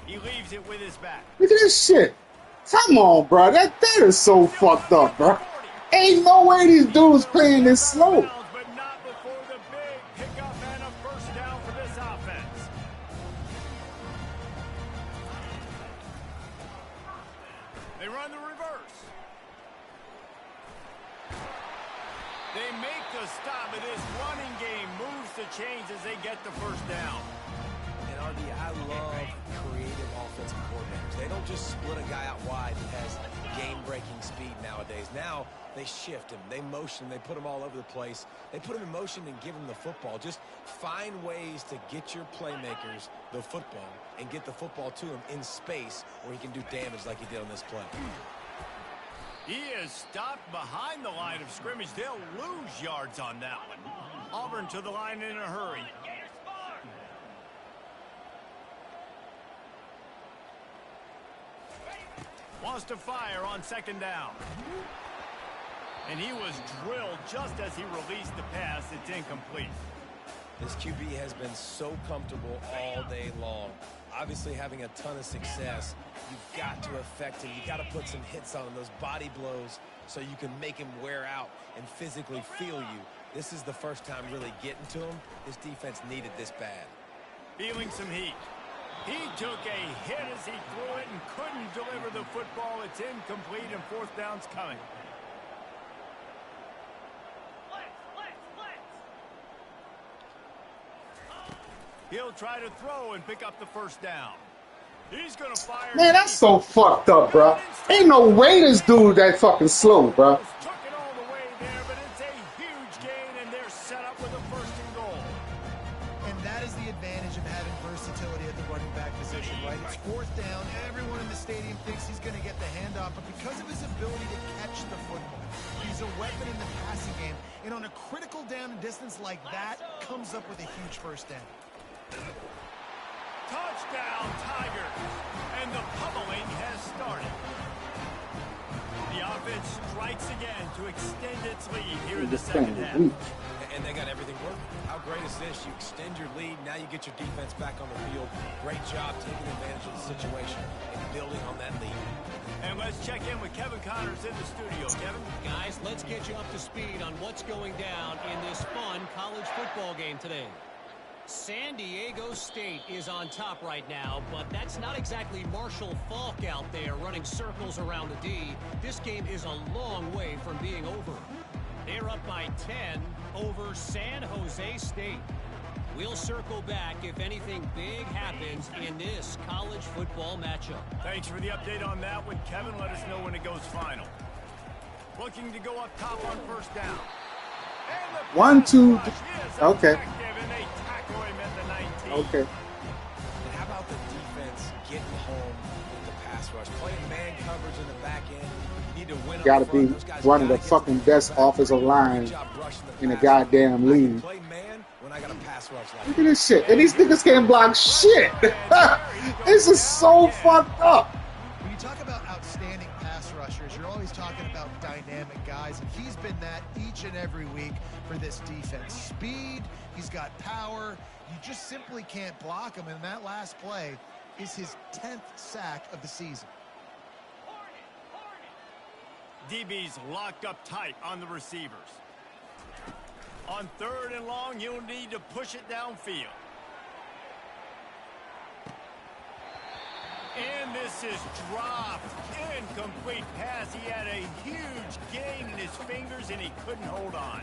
He leaves it with his back.
Look at this shit. Come on, bro. That is so fucked up, bro. Ain't no way these dudes playing this slow.
But not before the big pickup and a first down for this offense. They run the reverse. They make the stop, but this running game moves the chains as they get the first down.
And RD, I love creative offensive coordinators. They don't just split a guy out wide that has game-breaking speed nowadays. Now they shift him, they motion, they put him all over the place. They put him in motion and give him the football. Just find ways to get your playmakers the football and get the football to him in space where he can do damage like he did on this play.
He is stopped behind the line of scrimmage. They'll lose yards on that one. Auburn to the line in a hurry.
Gator Spar.
Wants to fire on second down. And he was drilled just as he released the pass. It's incomplete.
This QB has been so comfortable all day long. Obviously having a ton of success. You've got to affect him. You've got to put some hits on him, those body blows, so you can make him wear out and physically feel you. This is the first time really getting to him. This defense needed this bad.
Feeling some heat. He took a hit as he threw it and couldn't deliver the football. It's incomplete and fourth down's coming. He'll try to throw and pick up the first down. He's going to fire.
Man, that's so fucked up, bro. Ain't no way this dude that fucking slow, bro.
Took it all the way there, but it's a huge gain, and they're set up with a first and goal.
And that is the advantage of having versatility at the running back position, right? It's fourth down. Everyone in the stadium thinks he's going to get the handoff, but because of his ability to catch the football, he's a weapon in the passing game. And on a critical down and distance like that, comes up with a huge first down.
Touchdown, Tigers. And the pummeling has started. The offense strikes again to extend its lead here in the second half.
And they got everything working. How great is this? You extend your lead. Now you get your defense back on the field. Great job taking advantage of the situation and building on that lead.
And let's check in with Kevin Connors in the studio. Kevin?
Guys, let's get you up to speed on what's going down in this fun college football game today. San Diego State is on top right now, but that's not exactly Marshall Faulk out there running circles around the D. This game is a long way from being over. They're up by 10 over San Jose State. We'll circle back if anything big happens in this college football matchup.
Thanks for the update on that one, Kevin. Let us know when it goes final. Looking to go up top on first down.
1, 2, okay. Okay.
And how about the defense getting home with the pass rush? Playing man coverage in the back end. You need to win.
Gotta be one of the fucking best offensive lines in the goddamn league.
Play man when I got a pass rush like
Look at this shit. And these niggas can't block shit. This is so fucked up.
When you talk about outstanding pass rushers, you're always talking about dynamic guys, and he's been that each and every week for this defense. Speed, he's got power. You just simply can't block him, and that last play is his 10th sack of the season.
DB's locked up tight on the receivers. On third and long, you'll need to push it downfield. And this is dropped. Incomplete pass. He had a huge gain in his fingers, and he couldn't hold on.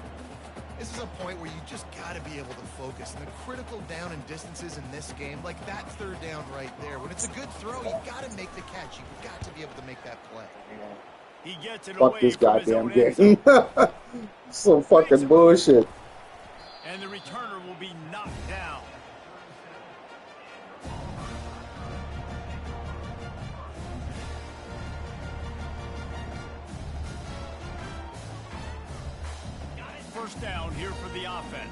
This is a point where you just got to be able to focus. And the critical down and distances in this game, like that third down right there, when it's a good throw, you got to make the catch. You've got to be able to make that play.
He gets it
Fuck
away
this
from his
goddamn
own end zone.
game. Some fucking bullshit.
And the returner will be knocked down. First down here for the offense.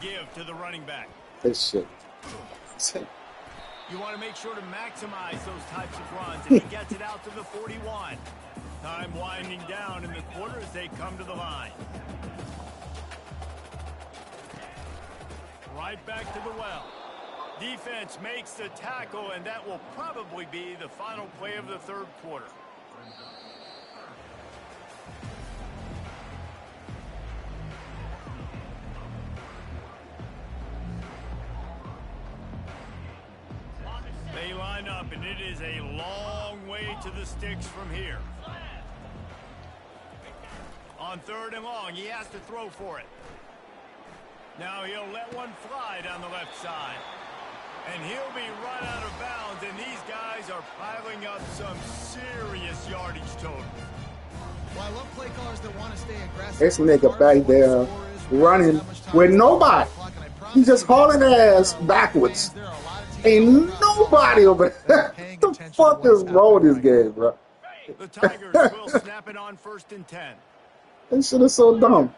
Give to the running back.
This shit.
You want to make sure to maximize those types of runs, and he gets it out to the 41. Time winding down in the quarter as they come to the line. Right back to the well. Defense makes the tackle, and that will probably be the final play of the third quarter. They line up, and it is a long way to the sticks from here. On third and long, he has to throw for it. Now he'll let one fly down the left side. And he'll be run out of bounds, and these guys are piling up some serious yardage total.
Well, I love play callers that want to stay aggressive.
This nigga back there running with nobody. He's just hauling ass backwards. Ain't nobody over there. What the fuck is wrong with this game, bro?
The Tigers will snap it on 1st and 10.
This shit is so dumb.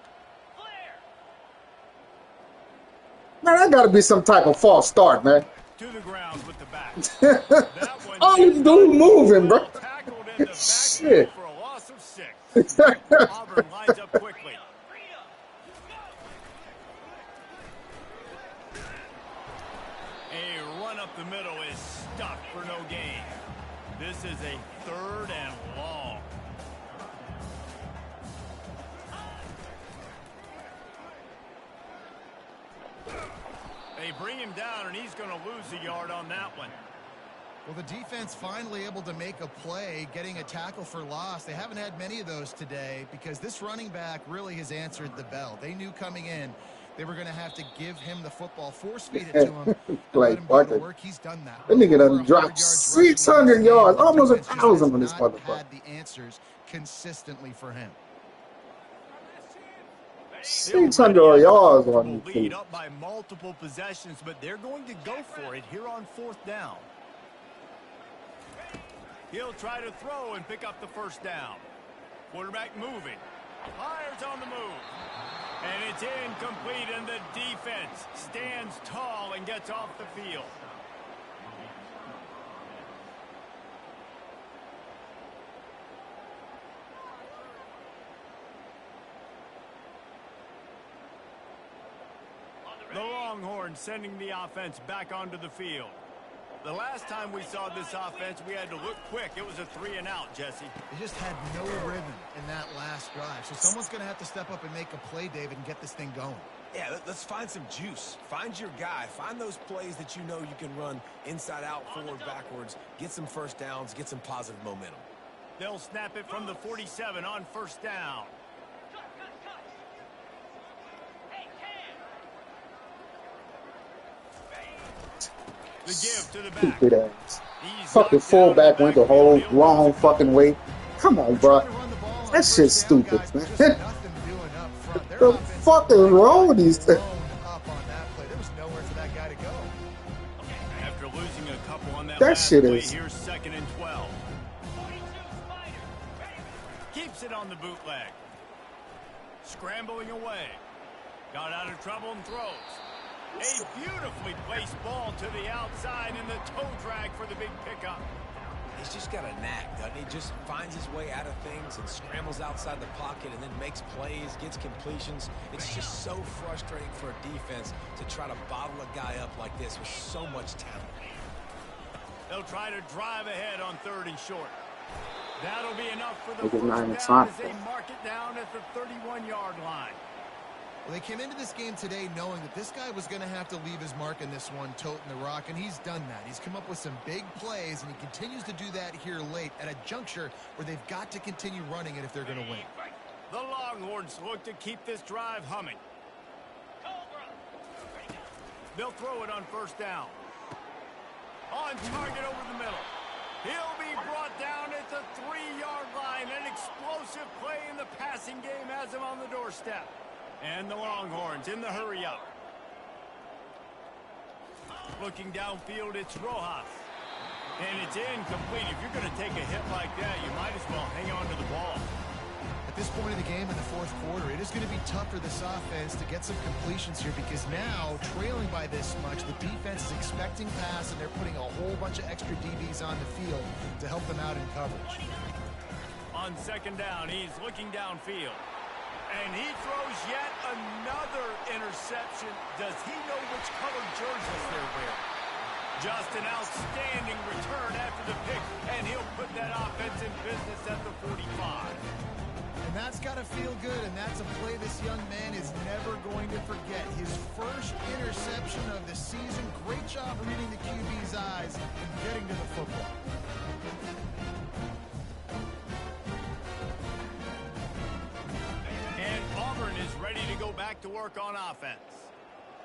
Man, that got to be some type of false start, man.
To the ground with the back. That one
All you do moving, bro.
well tackled in the
Shit.
backfield for a loss of 6. Auburn lines up quickly. A run up the middle is stuffed for no gain. This is a 3rd and long. They bring him down, and he's going to lose a yard on that one.
Well, the defense finally able to make a play, getting a tackle for loss. They haven't had many of those today because this running back really has answered the bell. They knew coming in they were going to have to give him the football, force-feed it to him, and let him go to work. He's done that.
That nigga done dropped 600 yards, almost 1,000 on this motherfucker.
Had the answers consistently for him.
600 yards on
Will
you.
lead up by multiple possessions, but they're going to go for it here on 4th down. He'll try to throw and pick up the 1st down. Quarterback moving. Fires on the move. And it's incomplete, and the defense stands tall and gets off the field. The Longhorns sending the offense back onto the field. The last time we saw this offense, we had to look quick. It was a 3-and-out, Jesse.
They just had no rhythm in that last drive. So someone's going to have to step up and make a play, David, and get this thing going.
Yeah, let's find some juice. Find your guy. Find those plays that you know you can run inside out, forward, backwards. Get some 1st downs. Get some positive momentum.
They'll snap it from the 47 on 1st down. The give to the back.
Stupid ass. Fucking fullback went the whole wrong fucking way. Come on, bro. That shit's stupid, man. The fuck is wrong with these things?
After losing a couple on that
That
last
shit
play,
is-
here's 2nd and 12. Keeps it on the bootleg. Scrambling away. Got out of trouble and throws. A beautifully placed ball to the outside and the toe drag for the big pickup.
He's just got a knack, doesn't he? Just finds his way out of things and scrambles outside the pocket and then makes plays, gets completions. It's just so frustrating for a defense to try to bottle a guy up like this with so much talent.
They'll try to drive ahead on 3rd and short. That'll be enough for the
Look at 9
first down
o'clock.
as they mark it down at the 31-yard line.
Well, they came into this game today knowing that this guy was going to have to leave his mark in this one, toting the rock, and he's done that. He's come up with some big plays, and he continues to do that here late at a juncture where they've got to continue running it if they're going to win.
The Longhorns look to keep this drive humming. They'll throw it on 1st down. On target over the middle. He'll be brought down at the 3-yard line. An explosive play in the passing game has him on the doorstep. And the Longhorns in the hurry-up. Looking downfield, it's Rojas. And it's incomplete. If you're going to take a hit like that, you might as well hang on to the ball.
At this point in the game in the 4th quarter, it is going to be tough for this offense to get some completions here because now, trailing by this much, the defense is expecting pass, and they're putting a whole bunch of extra DBs on the field to help them out in coverage.
On 2nd down, he's looking downfield. And he throws yet another interception. Does he know which colored jerseys they're wearing? Just an outstanding return after the pick, and he'll put that offense in business at the 45.
And that's got to feel good, and that's a play this young man is never going to forget. His first interception of the season. Great job reading the QB's eyes and getting to the football.
And Auburn is ready to go back to work on offense.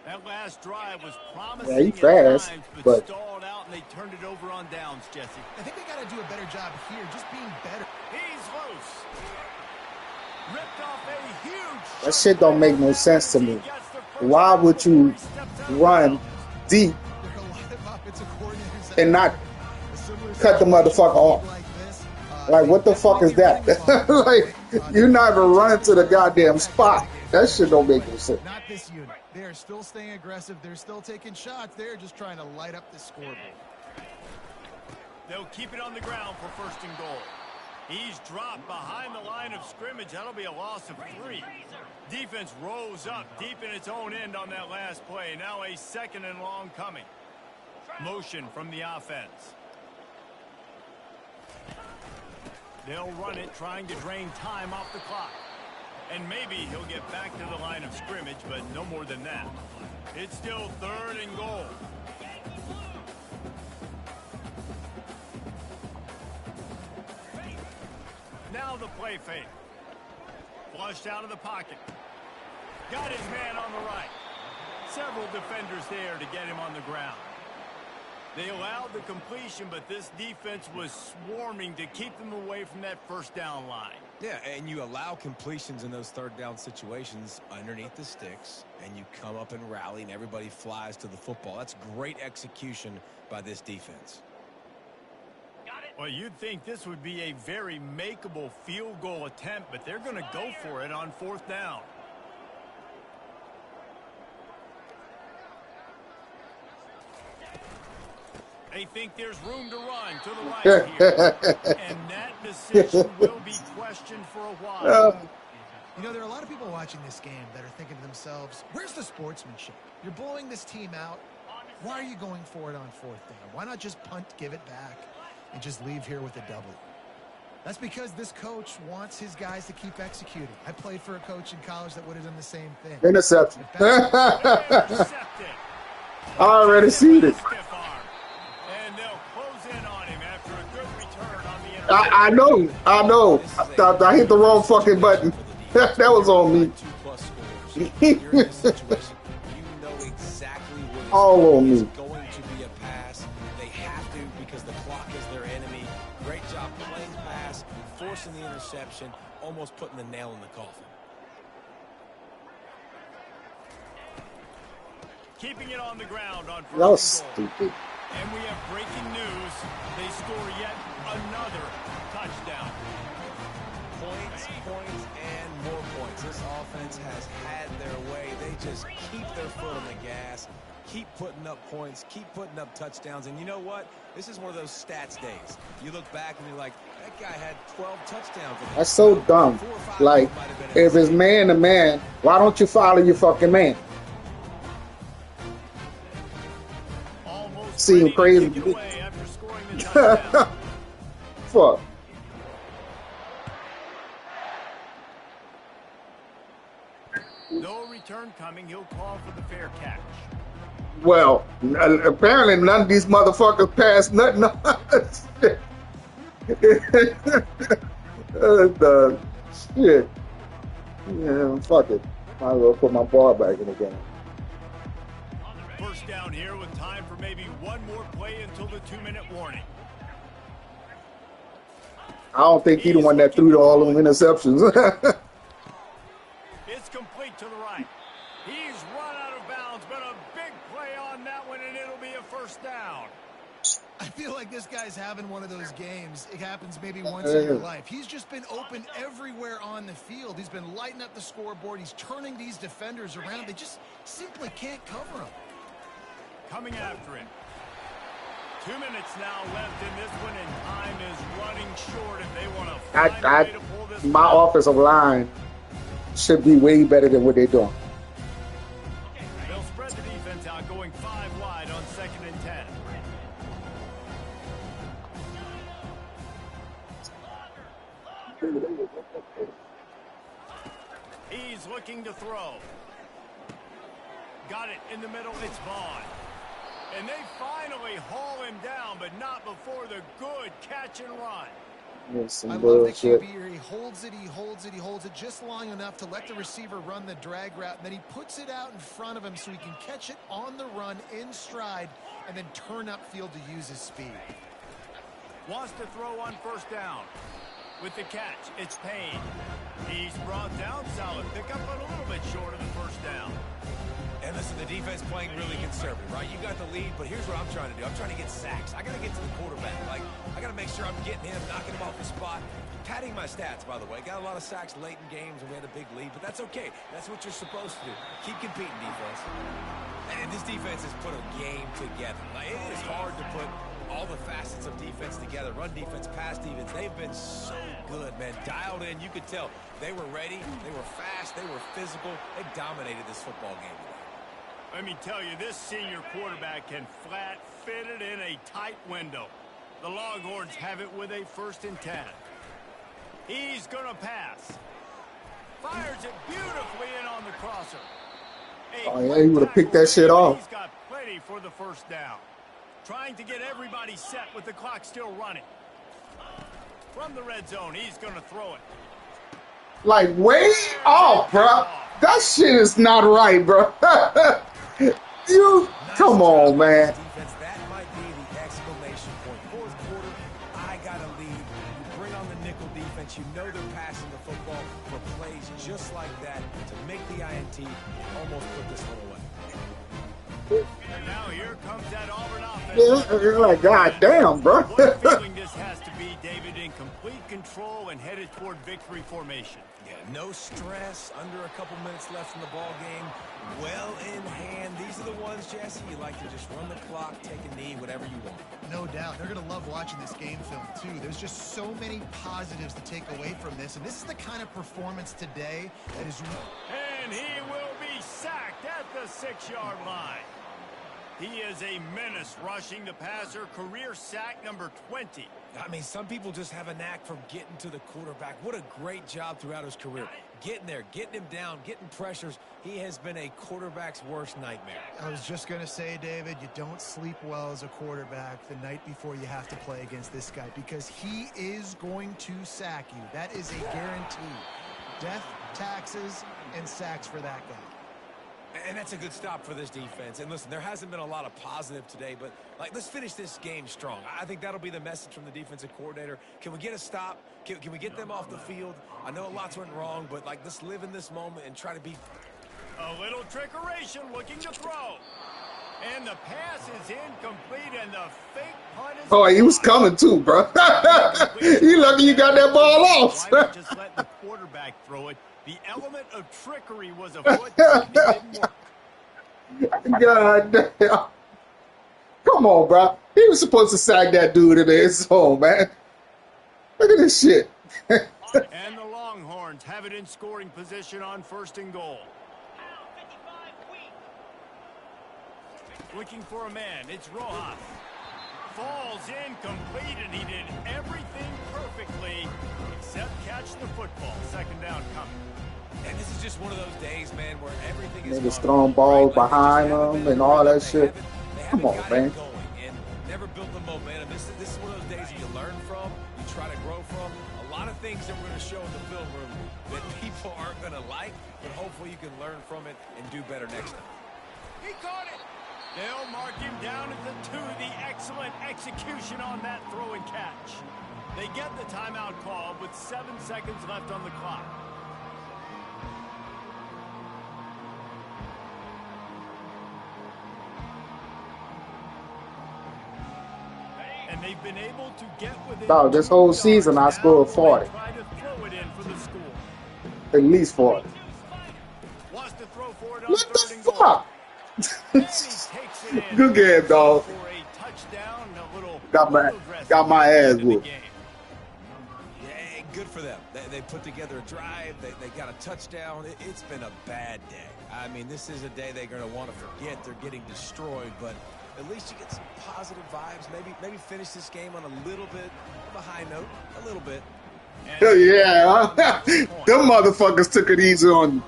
That last drive was promising
Yeah, he
at
fast,
times,
but
stalled out, and they turned it over on downs, Jesse.
I think they got to do a better job here, just being better.
He's loose. Ripped off a huge
that shit don't make no sense to me. Why would you run deep
There are a lot of offensive coordinators that
and not
a similar
cut the motherfucker off?
like this.
Like, what the fuck is that? Like, you're not even running to the goddamn spot. That shit don't make no sense.
Not this unit. They are still staying aggressive. They're still taking shots. They're just trying to light up the scoreboard.
They'll keep it on the ground for first and goal. He's dropped behind the line of scrimmage. That'll be a loss of 3. Defense rose up deep in its own end on that last play. Now a second and long coming. Motion from the offense. They'll run it, trying to drain time off the clock. And maybe he'll get back to the line of scrimmage, but no more than that. It's still third and goal. Now the play fake. Flushed out of the pocket. Got his man on the right. Several defenders there to get him on the ground. They allowed the completion, but this defense was swarming to keep them away from that first down line.
Yeah, and you allow completions in those third down situations underneath the sticks, and you come up and rally, and everybody flies to the football. That's great execution by this defense.
Well, you'd think this would be a very makeable field goal attempt, but they're going to go for it on fourth down. They think there's room to run to the right here. And that decision will be questioned for a while.
You know, there are a lot of people watching this game that are thinking to themselves, where's the sportsmanship? You're blowing this team out. Why are you going for it on fourth down? Why not just punt, give it back, and just leave here with a W? That's because this coach wants his guys to keep executing. I played for a coach in college that would have done the same thing.
Interception.
Intercepted.
I already seen it.
Stiff arm. And they'll close in on him after a good return on the interception.
I know. I hit the wrong fucking button. That was on me.
2+ scores. You're in this situation, you know exactly what is
All on me.
It's going to be a pass. They have to because the clock is their enemy. Great job playing pass, forcing the interception, almost putting the nail in the coffin.
Keeping it on the ground on
That was
first and goal.
stupid.
And we have breaking news. They score yet another touchdown.
Points, and more points. This offense has had their way. They just keep their foot on the gas, keep putting up points, keep putting up touchdowns. And you know what? This is one of those stats days. You look back and you're like, that guy had 12 touchdowns.
That's so dumb. Like, if it's man to man, why don't you follow your fucking man?
Almost
Seem
ready to
crazy.
kick it away after scoring the touchdown.
Fuck.
No return coming. He'll call for the fair catch.
Well, apparently none of these motherfuckers passed nothing. The shit. Yeah, fuck it. Might as well put my ball back in the game.
First down here with time for maybe one more play until the 2-minute warning.
I don't think he the one that threw all them interceptions.
It's complete to the right. He's run out of bounds, but a big play on that one, and it'll be a first down.
I feel like this guy's having one of those games. It happens maybe once in your life. He's just been open everywhere on the field. He's been lighting up the scoreboard. He's turning these defenders around. They just simply can't cover him.
Coming after him. 2 minutes now left in this one, and time is running short if they want to find a way to pull this
My
off.
offensive line should be way better than what they're doing.
They'll spread the defense out, going 5 wide on 2nd and 10. He's looking to throw. Got it in the middle. It's Vaughn. And they finally haul him down, but not before the good catch and run.
That's some
I love the
bullshit.
QB here. He holds it, he holds it, he holds it just long enough to let the receiver run the drag route, and then he puts it out in front of him so he can catch it on the run in stride and then turn upfield to use his speed.
Wants to throw on first down. With the catch, it's Payne. He's brought down, solid pickup, but a little bit short of the first down.
And listen, the defense playing really conservative, right? You got the lead, but here's what I'm trying to do. I'm trying to get sacks. I got to get to the quarterback. Like, I got to make sure I'm getting him, knocking him off the spot. Padding my stats, by the way. Got a lot of sacks late in games, and we had a big lead, but that's okay. That's what you're supposed to do. Keep competing, defense. And this defense has put a game together. Like, it is hard to put all the facets of defense together. Run defense, pass defense. They've been so good, man. Dialed in. You could tell they were ready. They were fast. They were physical. They dominated this football game today.
Let me tell you, this senior quarterback can flat fit it in a tight window. The Longhorns have it with a 1st and 10. He's going to pass. Fires it beautifully in on the crosser.
Oh, yeah, he would have picked that shit off.
He's got plenty for the 1st down. Trying to get everybody set with the clock still running. From the red zone, he's going to throw it.
Like, way off, bro. That shit is not right, bro. You, come on, man.
Defense, that might be the exclamation point. 4th quarter, I got a lead. You bring on the nickel defense. You know they're passing the football for plays just like that to make the INT and almost put this one away.
And now here comes that Auburn offense.
Yeah, you're like, God damn, bro.
What a feeling this has to be, David, in complete control and headed toward victory formation.
Yeah, no stress, under a couple minutes left in the ball game, well in hand. These are the ones, Jesse, you like to just run the clock, take a knee, whatever you want.
No doubt. They're going to love watching this game film, too. There's just so many positives to take away from this, and this is the kind of performance today that is...
And he will be sacked at the 6-yard line. He is a menace rushing the passer, career sack number 20.
I mean, some people just have a knack for getting to the quarterback. What a great job throughout his career. Getting there, getting him down, getting pressures. He has been a quarterback's worst nightmare.
I was just going to say, David, you don't sleep well as a quarterback the night before you have to play against this guy because he is going to sack you. That is a guarantee. Death, taxes, and sacks for that guy.
And that's a good stop for this defense. And listen, there hasn't been a lot of positive today, but like, let's finish this game strong. I think that'll be the message from the defensive coordinator. Can we get a stop? Can we get them off the field? I know lots went wrong, but like, let's live in this moment and try to be...
A little trickeration looking to throw. And the pass is incomplete, and the fake punt is...
Oh, he was coming too, bro. You lucky you got that ball off.
Why not just let the quarterback throw it? The element of trickery was afoot, and it didn't work.
God damn. Come on, bro. He was supposed to sack that dude in his zone, man. Look at this shit.
And the Longhorns have it in scoring position on 1st and goal. Looking for a man. It's Rojas. Falls incomplete, and he did everything perfectly except catch the football. 2nd down coming.
And this is just one of those days, man, where everything is...
Niggas throwing balls behind them and all that shit. Come on, man.
And never built the momentum. This is one of those days you learn from, you try to grow from. A lot of things that we're going to show in the film room that people aren't going to like, but hopefully you can learn from it and do better next time.
He caught it. They'll mark him down at the 2. The excellent execution on that throw and catch. They get the timeout call with 7 seconds left on the clock. And they've been able to get within...
Dog, this whole season I scored 40.
Try to throw it in for the score.
At least 40.
Wants to throw for it on
What
3rd
the
and goal.
fuck?
And he takes it in.
Good game, dog.
For a touchdown, a little
Got my ass
into the
whooped.
game.
Yeah, good for them. They put together a drive. They got a touchdown. It's been a bad day. I mean, this is a day they're going to want to forget. They're getting destroyed, but at least you get some positive vibes. Maybe finish this game on a little bit of a high note. A little bit.
Hell yeah. Them motherfuckers took it easy on you.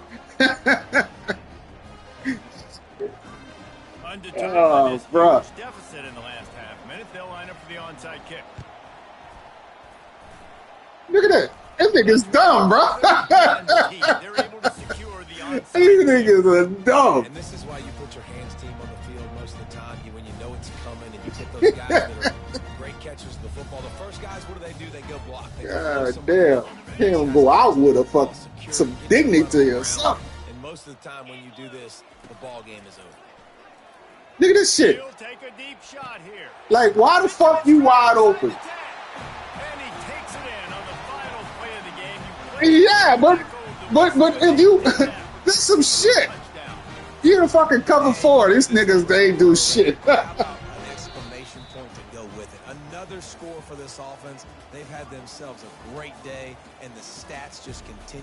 Undetermined
Oh,
by this
bruh.
huge deficit in the last half minute, they'll line up for the onside kick.
Look at that. That nigga's dumb, bro.
They're able to secure the onside
These
kick.
niggas are dumb.
And this is why you put your hands team on the field most of the time. When you know it's coming and you get those guys that are great catchers of the football. The first guys, what do? They go block. They go
God damn. He don't go out with a fuck some dignity or something.
And most of the time when you do this, the ball game is over.
Look at this shit.
He'll take a deep shot here.
Like, why the fuck you wide open?
And he takes it in on the final play of the game.
Yeah, but if you, this some shit. You in fucking cover four. These niggas, they ain't do shit.
How about an exclamation point to go with it? Another score for this offense. They've had themselves a great day, and the stats just continue.